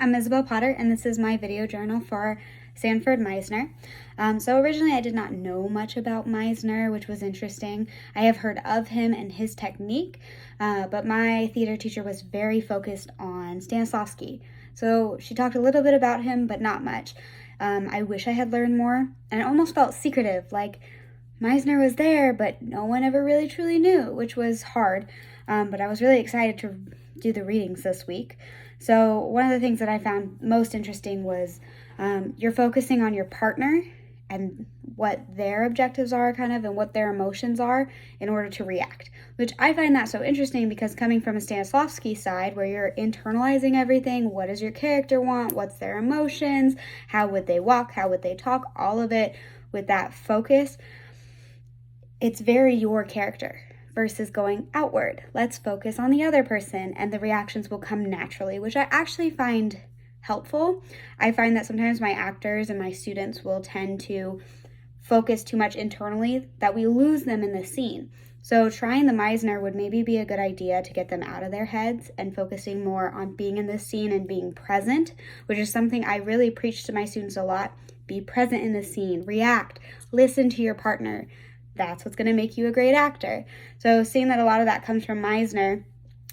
I'm Isabel Potter, and this is my video journal for Sanford Meisner. So originally I did not know much about Meisner, which was interesting. I have heard of him and his technique, but my theater teacher was very focused on Stanislavski. So she talked a little bit about him, but not much. I wish I had learned more, and it almost felt secretive, like Meisner was there, but no one ever really truly knew, which was hard. But I was really excited to do the readings this week. So one of the things that I found most interesting was you're focusing on your partner and what their objectives are and what their emotions are in order to react, which I find that so interesting because coming from a Stanislavski side where you're internalizing everything, what does your character want, what's their emotions, how would they walk, how would they talk, all of it with that focus, it's very your character versus going outward. Let's focus on the other person and the reactions will come naturally, which I actually find helpful. I find that sometimes my actors and my students will tend to focus too much internally that we lose them in the scene. So trying the Meisner would maybe be a good idea to get them out of their heads and focusing more on being in the scene and being present, which is something I really preach to my students a lot. Be present in the scene, react, listen to your partner. That's what's going to make you a great actor. So seeing that a lot of that comes from Meisner,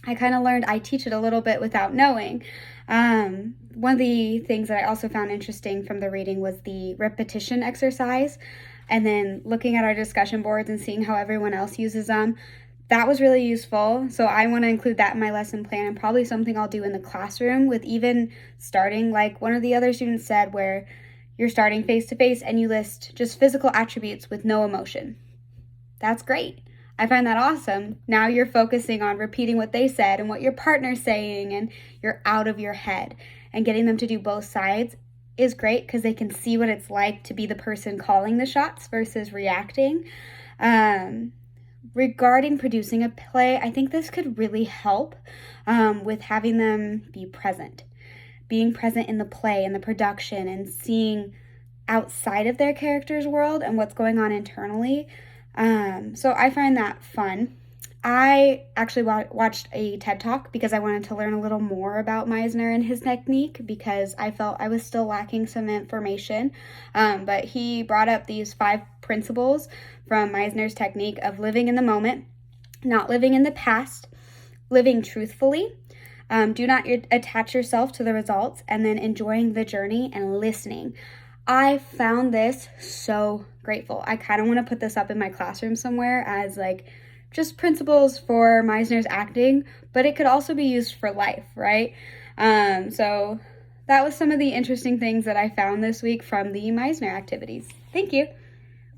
I kind of learned I teach it a little bit without knowing. One of the things that I also found interesting from the reading was the repetition exercise, and then looking at our discussion boards and seeing how everyone else uses them. That was really useful. So I want to include that in my lesson plan and probably something I'll do in the classroom with even starting like one of the other students said where you're starting face to face and you list just physical attributes with no emotion. That's great. I find that awesome. Now you're focusing on repeating what they said and what your partner's saying, and you're out of your head. And getting them to do both sides is great because they can see what it's like to be the person calling the shots versus reacting. Regarding producing a play, I think this could really help with having them be present. Being present in the play and the production and seeing outside of their character's world and what's going on internally. So I find that fun. I actually watched a TED Talk because I wanted to learn a little more about Meisner and his technique because I felt I was still lacking some information. But he brought up these 5 principles from Meisner's technique of living in the moment, not living in the past, living truthfully, do not attach yourself to the results, and then enjoying the journey and listening. I found this so grateful. I kind of want to put this up in my classroom somewhere as like just principles for Meisner's acting, but it could also be used for life, right? So that was some of the interesting things that I found this week from the Meisner activities. Thank you.